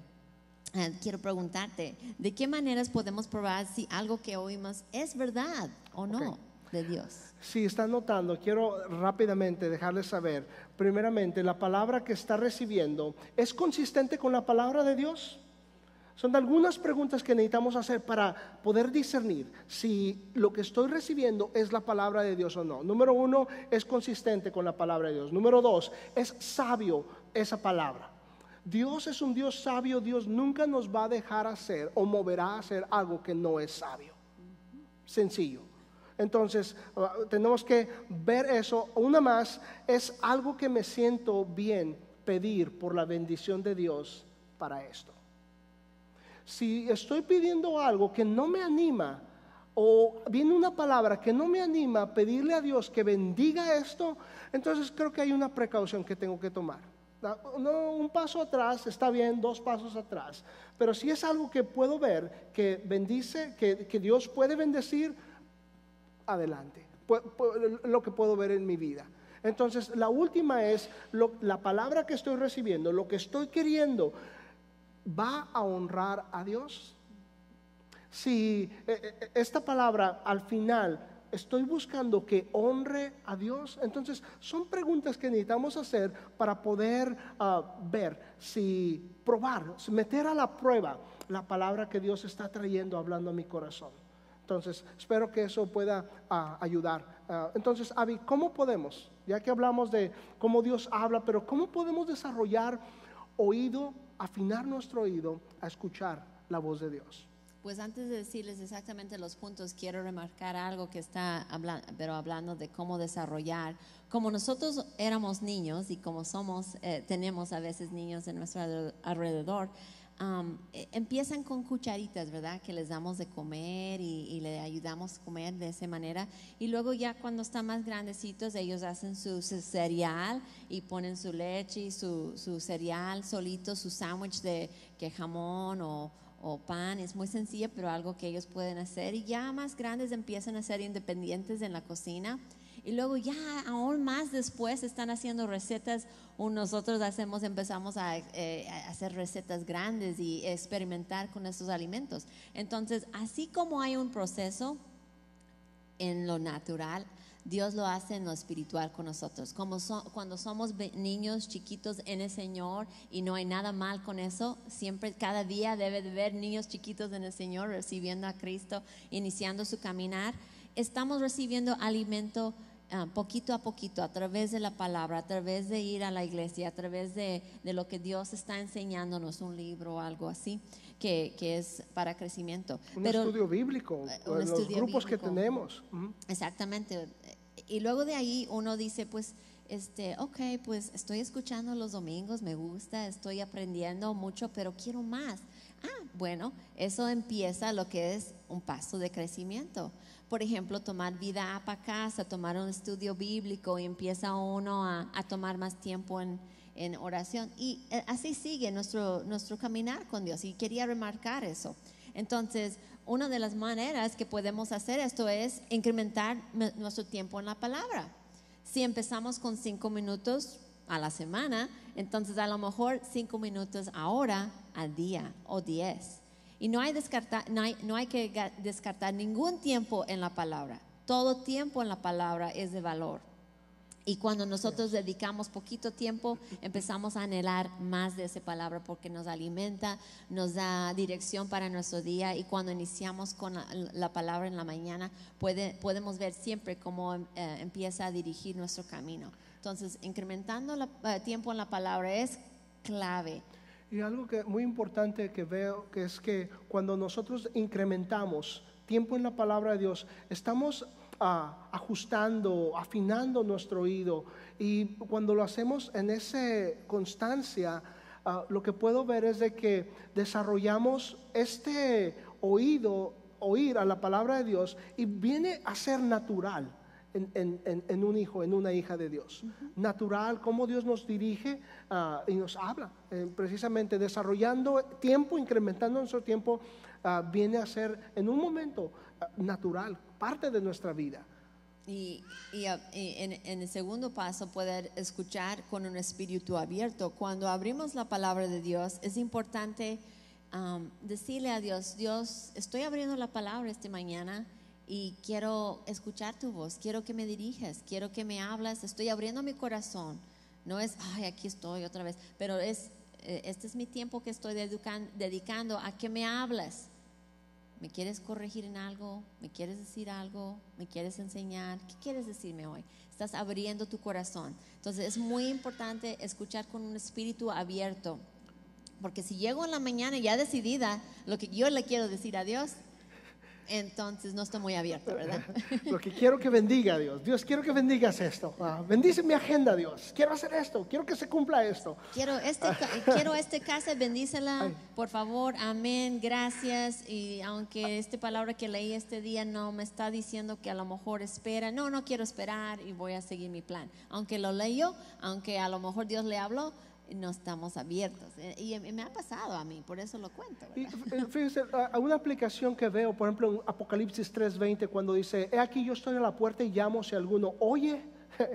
Speaker 4: quiero preguntarte, ¿de qué maneras podemos probar si algo que oímos es verdad o no de Dios?
Speaker 3: Si están notando, quiero rápidamente dejarles saber, primeramente, la palabra que está recibiendo ¿es consistente con la palabra de Dios? Son algunas preguntas que necesitamos hacer para poder discernir si lo que estoy recibiendo es la palabra de Dios o no. Número 1, es consistente con la palabra de Dios. Número 2, es sabio esa palabra. Dios es un Dios sabio. Dios nunca nos va a dejar hacer o moverá a hacer algo que no es sabio. Sencillo. Entonces, tenemos que ver eso. Una más, es algo que me siento bien pedir por la bendición de Dios para esto. Si estoy pidiendo algo que no me anima, o viene una palabra que no me anima a pedirle a Dios que bendiga esto, entonces creo que hay una precaución que tengo que tomar. No, un paso atrás está bien, 2 pasos atrás, pero si es algo que puedo ver que bendice, que Dios puede bendecir, adelante, lo que puedo ver en mi vida. Entonces la última es la palabra que estoy recibiendo, lo que estoy queriendo, ¿va a honrar a Dios? Si esta palabra al final estoy buscando que honre a Dios, entonces son preguntas que necesitamos hacer para poder ver, si probar, meter a la prueba la palabra que Dios está trayendo, hablando a mi corazón. Entonces espero que eso pueda ayudar. Entonces, Abby, ¿cómo podemos? Ya que hablamos de cómo Dios habla, pero ¿cómo podemos desarrollar oído, afinar nuestro oído a escuchar la voz de Dios?
Speaker 4: Pues antes de decirles exactamente los puntos, quiero remarcar algo que está hablando de cómo desarrollar. Como nosotros éramos niños y como tenemos a veces niños en nuestro alrededor, empiezan con cucharitas, ¿verdad? Que les damos de comer y le ayudamos a comer de esa manera. Y luego ya cuando están más grandecitos, ellos hacen su cereal y ponen su leche y su cereal solito, su sándwich de jamón o pan. Es muy sencilla, pero algo que ellos pueden hacer. Y ya más grandes empiezan a ser independientes en la cocina. Y luego ya aún más después están haciendo recetas. Nosotros empezamos a hacer recetas grandes y experimentar con estos alimentos. Entonces, así como hay un proceso en lo natural, Dios lo hace en lo espiritual con nosotros. Cuando somos niños chiquitos en el Señor, y no hay nada mal con eso, siempre, cada día debe de haber niños chiquitos en el Señor recibiendo a Cristo, iniciando su caminar. Estamos recibiendo alimento poquito a poquito, a través de la palabra, a través de ir a la iglesia, a través de lo que Dios está enseñándonos, un libro o algo así, que es para crecimiento.
Speaker 3: Estudio bíblico, los grupos
Speaker 4: bíblico
Speaker 3: que tenemos.
Speaker 4: Exactamente. Y luego de ahí uno dice, pues, ok, pues estoy escuchando los domingos, me gusta, estoy aprendiendo mucho, pero quiero más. Bueno, eso empieza lo que es un paso de crecimiento. Por ejemplo, tomar vida para casa, tomar un estudio bíblico, y empieza uno a tomar más tiempo en oración. Y así sigue nuestro caminar con Dios. Y quería remarcar eso. Entonces, una de las maneras que podemos hacer esto es incrementar nuestro tiempo en la palabra. Si empezamos con 5 minutos a la semana, entonces a lo mejor 5 minutos ahora al día o 10. Y no hay que descartar ningún tiempo en la palabra. Todo tiempo en la palabra es de valor. Y cuando nosotros dedicamos poquito tiempo, empezamos a anhelar más de esa palabra, porque nos alimenta, nos da dirección para nuestro día. Y cuando iniciamos con la palabra en la mañana, podemos ver siempre cómo empieza a dirigir nuestro camino. Entonces, incrementando tiempo en la palabra es clave.
Speaker 3: Y algo que muy importante que veo, que es que cuando nosotros incrementamos tiempo en la palabra de Dios, estamos ajustando, afinando nuestro oído. Y cuando lo hacemos en esa constancia, lo que puedo ver es de que desarrollamos este oír a la palabra de Dios, y viene a ser natural en un hijo, en una hija de Dios. Natural, como Dios nos dirige y nos habla. Precisamente desarrollando tiempo, incrementando nuestro tiempo, viene a ser en un momento natural, parte de nuestra vida.
Speaker 4: Y en el segundo paso, poder escuchar con un espíritu abierto. Cuando abrimos la palabra de Dios, es importante decirle a Dios: Dios, estoy abriendo la palabra esta mañana y quiero escuchar tu voz, quiero que me diriges, quiero que me hablas, estoy abriendo mi corazón. No es, aquí estoy otra vez, pero este es mi tiempo que estoy dedicando a que me hables. ¿Me quieres corregir en algo? ¿Me quieres decir algo? ¿Me quieres enseñar? ¿Qué quieres decirme hoy? Estás abriendo tu corazón. Entonces es muy importante escuchar con un espíritu abierto, porque si llego en la mañana ya decidida lo que yo le quiero decir a Dios, entonces no estoy muy abierta, ¿verdad?
Speaker 3: Lo que quiero que bendiga a Dios. Dios, quiero que bendigas esto. Bendice mi agenda, Dios. Quiero hacer esto. Quiero que se cumpla esto.
Speaker 4: Quiero esta casa, bendícela, por favor, amén, gracias. Y aunque esta palabra que leí este día no me está diciendo que a lo mejor espera, no quiero esperar y voy a seguir mi plan. Aunque lo leyó, aunque a lo mejor Dios le habló, no estamos abiertos. Y me ha pasado a mí, por eso lo cuento, ¿verdad?
Speaker 3: Y fíjense, una aplicación que veo, por ejemplo, en Apocalipsis 3:20, cuando dice: he aquí yo estoy a la puerta y llamo, si alguno oye,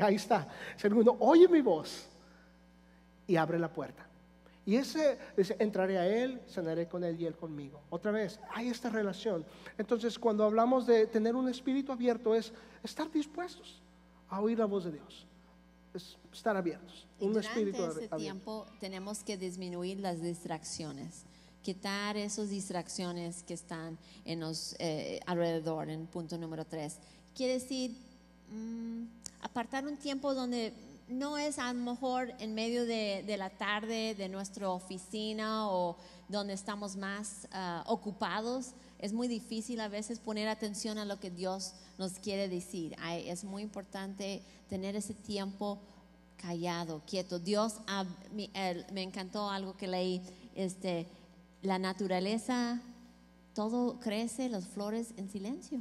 Speaker 3: ahí está, si alguno oye mi voz y abre la puerta. Y ese dice: entraré a él, cenaré con él y él conmigo. Otra vez, hay esta relación. Entonces, cuando hablamos de tener un espíritu abierto, es estar dispuestos a oír la voz de Dios. Es estar abiertos.
Speaker 4: Y
Speaker 3: Un espíritu
Speaker 4: durante ese
Speaker 3: abierto.
Speaker 4: tiempo tenemos que disminuir las distracciones, quitar esas distracciones que están en los alrededor, en punto número 3. Quiere decir, apartar un tiempo donde no es a lo mejor en medio de la tarde de nuestra oficina o donde estamos más ocupados. Es muy difícil a veces poner atención a lo que Dios nos quiere decir. Es muy importante tener ese tiempo callado, quieto. Dios, me encantó algo que leí, la naturaleza, todo crece, las flores en silencio.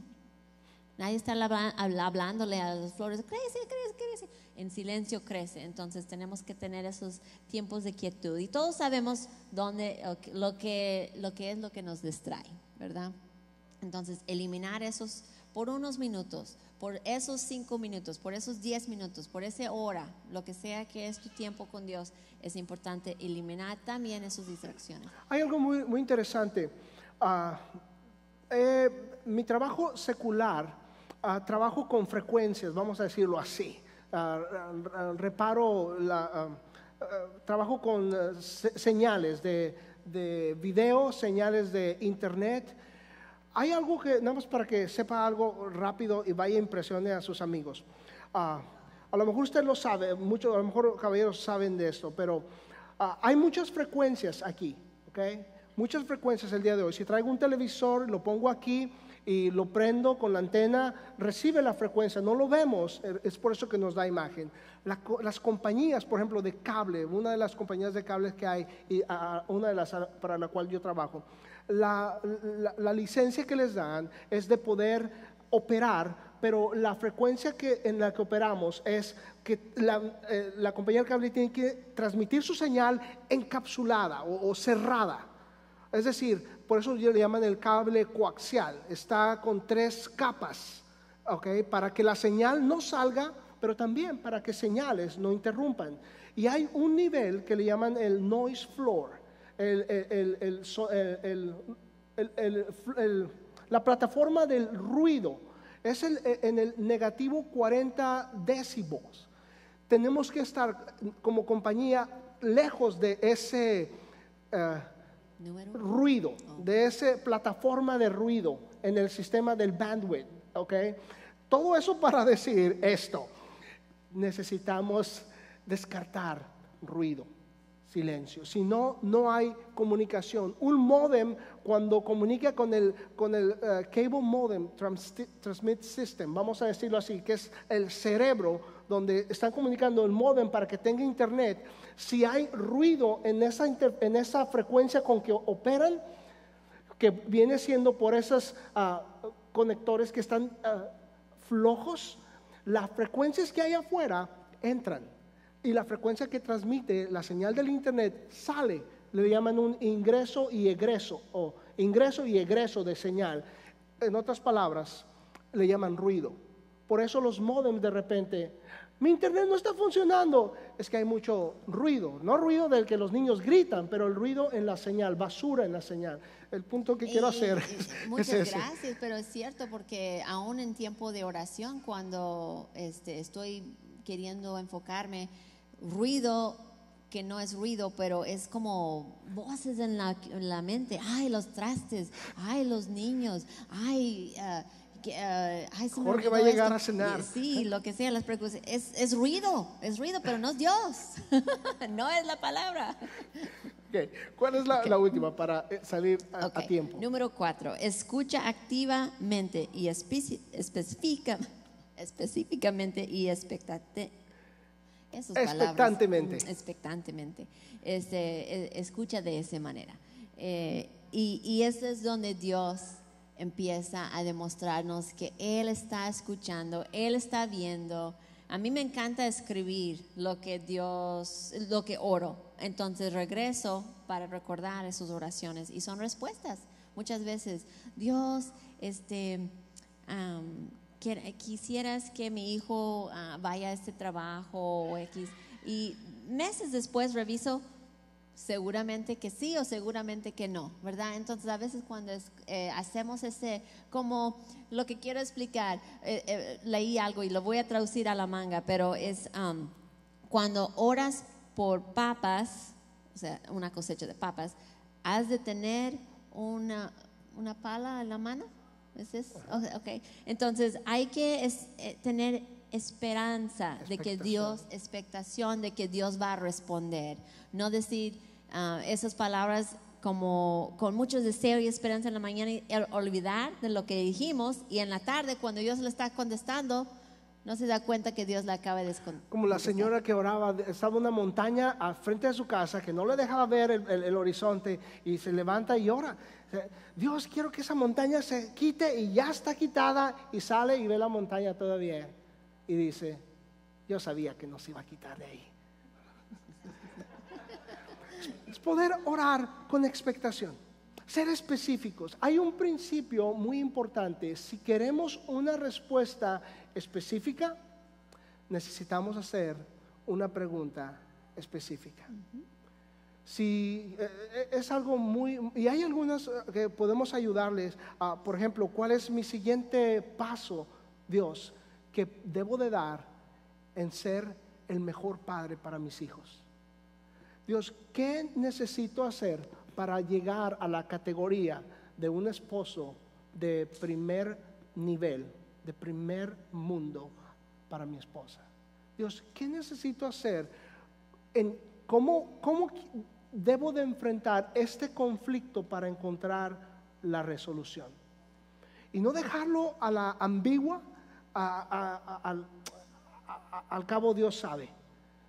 Speaker 4: Nadie está hablándole a las flores, crece, en silencio crece. Entonces tenemos que tener esos tiempos de quietud. Y todos sabemos lo que es lo que nos distrae, ¿verdad? Entonces eliminar esos por unos minutos, por esos 5 minutos, por esos 10 minutos, por esa hora, lo que sea que es tu tiempo con Dios, es importante eliminar también esas distracciones.
Speaker 3: Hay algo muy, muy interesante. Mi trabajo secular, trabajo con frecuencias, vamos a decirlo así. Trabajo con señales de video, señales de internet. Hay algo que, nada más para que sepa algo rápido y vaya a impresionar a sus amigos. A lo mejor usted lo sabe, a lo mejor caballeros saben de esto, pero hay muchas frecuencias aquí, ¿ok? Muchas frecuencias el día de hoy. Si traigo un televisor, lo pongo aquí y lo prendo con la antena, recibe la frecuencia, no lo vemos, es por eso que nos da imagen. Las compañías, por ejemplo, de cable, una de las compañías de cables que hay, y una de las para la cual yo trabajo, la licencia que les dan es de poder operar, pero la frecuencia en la que operamos es que la compañía de cable tiene que transmitir su señal encapsulada o cerrada. Es decir, por eso le llaman el cable coaxial. Está con 3 capas, ¿okay? Para que la señal no salga, pero también para que señales no interrumpan. Y hay un nivel que le llaman el noise floor, la plataforma del ruido. Es en el negativo 40 decibels. Tenemos que estar como compañía lejos de ese ruido, de esa plataforma de ruido en el sistema del bandwidth, ¿ok? Todo eso para decir esto: necesitamos descartar ruido, silencio. Si no, no hay comunicación. Un modem, cuando comunica con el cable modem transmit system, vamos a decirlo así, que es el cerebro donde están comunicando el modem para que tenga internet. Si hay ruido en esa frecuencia con que operan, que viene siendo por esos conectores que están flojos, las frecuencias que hay afuera entran, y la frecuencia que transmite la señal del internet sale. Le llaman un ingreso y egreso, o ingreso y egreso de señal. En otras palabras, le llaman ruido. Por eso los modems de repente: mi internet no está funcionando. Es que hay mucho ruido, no ruido del que los niños gritan, pero el ruido en la señal, basura en la señal. El punto que quiero hacer
Speaker 4: muchas
Speaker 3: es ese.
Speaker 4: gracias, pero es cierto, porque aún en tiempo de oración, cuando estoy queriendo enfocarme, ruido que no es ruido, pero es como voces en la mente. Ay, los trastes, ay, los niños, ay, ay, se me
Speaker 3: Jorge
Speaker 4: olvidó
Speaker 3: va a llegar
Speaker 4: esto.
Speaker 3: a cenar.
Speaker 4: Sí, lo que sea, las preocupaciones. Es ruido, pero no es Dios. No es la palabra.
Speaker 3: Ok, ¿cuál es la última para salir a
Speaker 4: Ok,
Speaker 3: tiempo?
Speaker 4: Número 4, escucha activamente y específicamente y
Speaker 3: Expectantemente.
Speaker 4: Expectantemente. Escucha de esa manera. Y eso es donde Dios empieza a demostrarnos que Él está escuchando, Él está viendo. A mí me encanta escribir lo que oro. Entonces regreso para recordar esas oraciones y son respuestas. Muchas veces, Dios, quisieras que mi hijo vaya a este trabajo o X. Y meses después reviso, seguramente que sí o seguramente que no, ¿verdad? Entonces a veces cuando hacemos como lo que quiero explicar, leí algo y lo voy a traducir a la manga, pero es cuando oras por papas, o sea, una cosecha de papas, has de tener una pala en la mano. ¿Es eso? Okay. Entonces hay que tener esperanza de que expectación de que Dios va a responder. No decir esas palabras como con mucho deseo y esperanza en la mañana y olvidar de lo que dijimos, y en la tarde cuando Dios le está contestando no se da cuenta que Dios le acaba de contestar.
Speaker 3: Como la señora que oraba, estaba en una montaña al frente de su casa que no le dejaba ver el horizonte, y se levanta y ora. Dios, quiero que esa montaña se quite, y ya está quitada, y sale y ve la montaña todavía y dice, yo sabía que no se iba a quitar de ahí. Es poder orar con expectación, ser específicos. Hay un principio muy importante: si queremos una respuesta específica, necesitamos hacer una pregunta específica. Si es algo y hay algunas que podemos ayudarles a, por ejemplo, ¿cuál es mi siguiente paso, Dios, que debo de dar en ser el mejor padre para mis hijos? Dios, ¿qué necesito hacer para llegar a la categoría de un esposo de primer nivel, de primer mundo para mi esposa? Dios, ¿qué necesito hacer? ¿Cómo debo de enfrentar este conflicto para encontrar la resolución? Y no dejarlo a la ambigua, al cabo Dios sabe.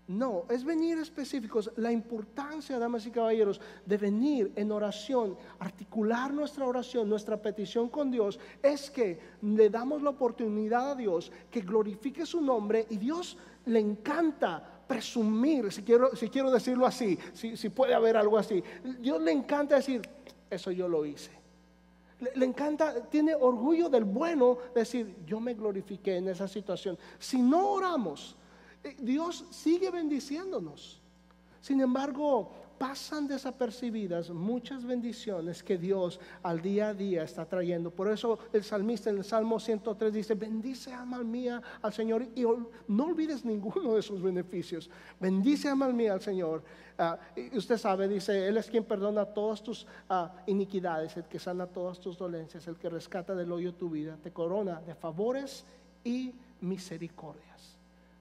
Speaker 3: No, es venir específicos. La importancia, damas y caballeros, de venir en oración, articular nuestra oración, nuestra petición con Dios, es que le damos la oportunidad a Dios que glorifique su nombre, y Dios le encanta presumir, si quiero decirlo así, si puede haber algo así. Dios le encanta decir, eso yo lo hice. Le encanta, tiene orgullo del bueno, decir, yo me glorifiqué en esa situación. Si no oramos, Dios sigue bendiciéndonos. Sin embargo, pasan desapercibidas muchas bendiciones que Dios al día a día está trayendo. Por eso el salmista en el Salmo 103 dice, bendice, alma mía, al Señor, y no olvides ninguno de sus beneficios. Bendice, alma mía, al Señor. Y usted sabe, dice, Él es quien perdona todas tus iniquidades, el que sana todas tus dolencias, el que rescata del hoyo tu vida, te corona de favores y misericordias.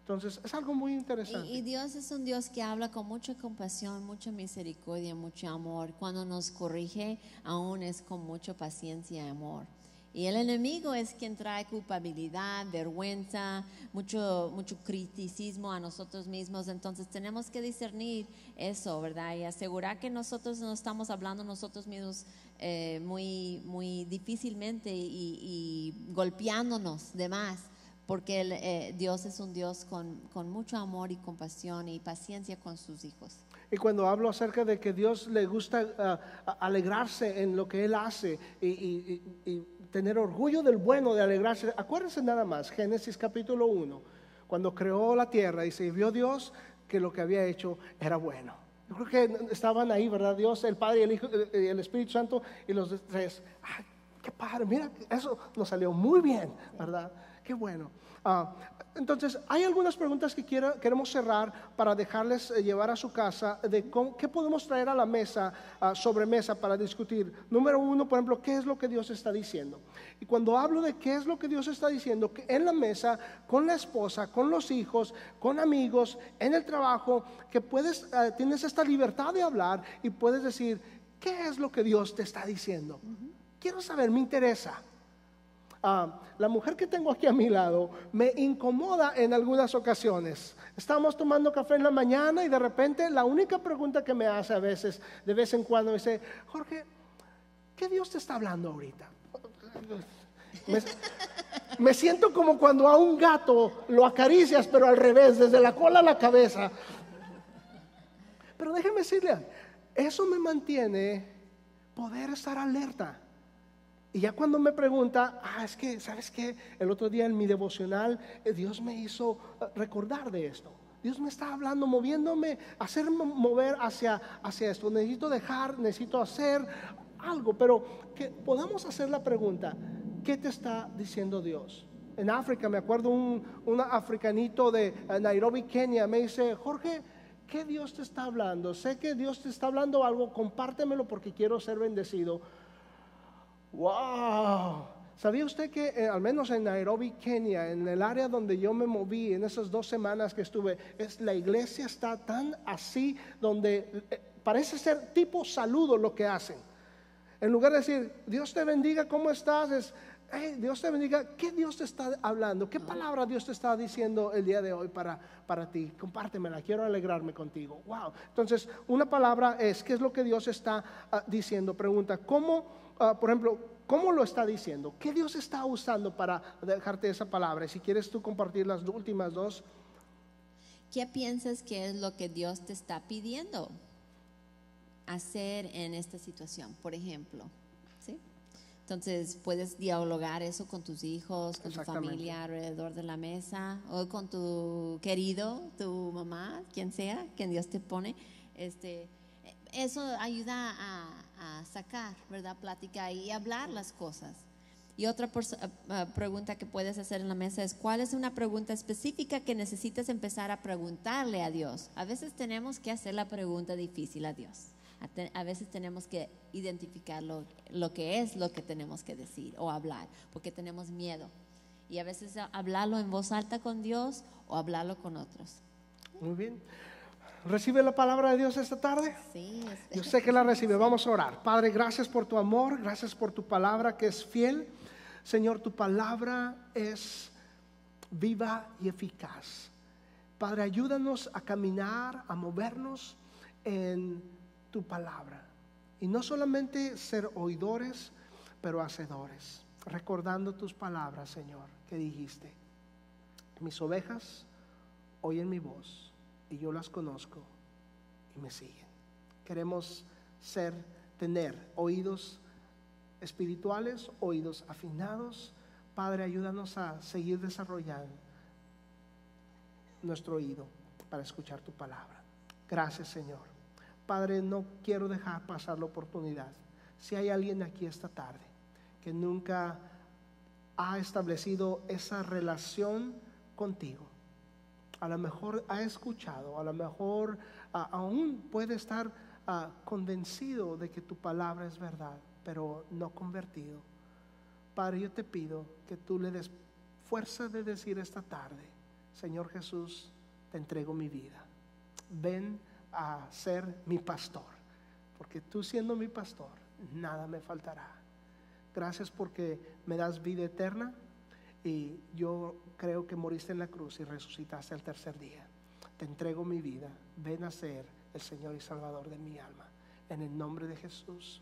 Speaker 3: Entonces es algo muy interesante.
Speaker 4: Y Dios es un Dios que habla con mucha compasión, mucha misericordia, mucho amor. Cuando nos corrige, aún es con mucha paciencia y amor. Y el enemigo es quien trae culpabilidad, vergüenza, mucho criticismo a nosotros mismos. Entonces tenemos que discernir eso, ¿verdad? Y asegurar que nosotros no estamos hablando nosotros mismos muy difícilmente y golpeándonos de más. Porque Dios es un Dios con mucho amor y compasión y paciencia con sus hijos.
Speaker 3: Y cuando hablo acerca de que Dios le gusta alegrarse en lo que Él hace y tener orgullo del bueno, de alegrarse, acuérdense nada más, Génesis capítulo 1, cuando creó la tierra y se vio Dios que lo que había hecho era bueno. Yo creo que estaban ahí, ¿verdad? Dios, el Padre y el Hijo y el Espíritu Santo, y los tres, ¡ay, qué padre! Mira, eso nos salió muy bien, ¿verdad? qué bueno. Entonces, hay algunas preguntas que queremos cerrar para dejarles llevar a su casa de qué podemos traer a la mesa, sobremesa para discutir. Número uno, por ejemplo, ¿qué es lo que Dios está diciendo? Y cuando hablo de qué es lo que Dios está diciendo, que en la mesa, con la esposa, con los hijos, con amigos, en el trabajo, que tienes esta libertad de hablar y puedes decir, ¿qué es lo que Dios te está diciendo? Quiero saber, me interesa. La mujer que tengo aquí a mi lado me incomoda en algunas ocasiones. Estamos tomando café en la mañana y de repente la única pregunta que me hace a veces, de vez en cuando, me dice, Jorge, ¿qué Dios te está hablando ahorita? Me siento como cuando a un gato lo acaricias, pero al revés, desde la cola a la cabeza. Pero déjeme decirle, eso me mantiene poder estar alerta. Y ya cuando me pregunta, es que, ¿sabes qué? El otro día en mi devocional, Dios me hizo recordar de esto. Dios me está hablando, moviéndome, hacerme mover hacia esto. Necesito hacer algo, pero que podamos hacer la pregunta, ¿qué te está diciendo Dios? En África, me acuerdo un africanito de Nairobi, Kenia, me dice, Jorge, ¿qué Dios te está hablando? Sé que Dios te está hablando algo, compártemelo porque quiero ser bendecido. ¡Wow! ¿Sabía usted que al menos en Nairobi, Kenia, en el área donde yo me moví en esas 2 semanas que estuve, la iglesia está tan así, donde parece ser tipo saludo lo que hacen. En lugar de decir, Dios te bendiga, ¿cómo estás? Es, hey, Dios te bendiga, ¿qué Dios te está hablando? ¿Qué palabra Dios te está diciendo el día de hoy para ti? Compártemela, quiero alegrarme contigo. Wow. Entonces, una palabra es, ¿qué es lo que Dios está diciendo? Pregunta, ¿cómo? Por ejemplo, ¿cómo lo está diciendo? ¿Qué Dios está usando para dejarte esa palabra? Si quieres tú compartir las últimas 2.
Speaker 4: ¿Qué piensas que es lo que Dios te está pidiendo hacer en esta situación? Por ejemplo, ¿sí? Entonces puedes dialogar eso con tus hijos, con tu familia alrededor de la mesa, o con tu querido, tu mamá, quien sea, quien Dios te pone. Eso ayuda a sacar, ¿verdad? Platicar y hablar las cosas. Y otra pregunta que puedes hacer en la mesa es, ¿cuál es una pregunta específica que necesitas empezar a preguntarle a Dios? A veces tenemos que hacer la pregunta difícil a Dios. A veces tenemos que identificar lo que es lo que tenemos que decir o hablar, porque tenemos miedo. Y a veces hablarlo en voz alta con Dios o hablarlo con otros.
Speaker 3: Muy bien. ¿Recibe la palabra de Dios esta tarde?
Speaker 4: Sí.
Speaker 3: Yo sé que la recibe. Vamos a orar. Padre, gracias por tu amor, gracias por tu palabra que es fiel. Señor, tu palabra es viva y eficaz. Padre, ayúdanos a caminar, a movernos en tu palabra. Y no solamente ser oidores, pero hacedores. Recordando tus palabras, Señor, que dijiste. Mis ovejas oyen mi voz. Y yo las conozco y me siguen. Queremos tener oídos espirituales, oídos afinados. Padre, ayúdanos a seguir desarrollando nuestro oído para escuchar tu palabra. Gracias, Señor. Padre, no quiero dejar pasar la oportunidad. Si hay alguien aquí esta tarde que nunca ha establecido esa relación contigo, a lo mejor ha escuchado, a lo mejor aún puede estar convencido de que tu palabra es verdad, pero no convertido. Padre, yo te pido que tú le des fuerza de decir esta tarde, Señor Jesús, te entrego mi vida. Ven a ser mi pastor, porque tú siendo mi pastor, nada me faltará. Gracias porque me das vida eterna. Y yo creo que moriste en la cruz y resucitaste al tercer día. Te entrego mi vida. Ven a ser el Señor y Salvador de mi alma. En el nombre de Jesús.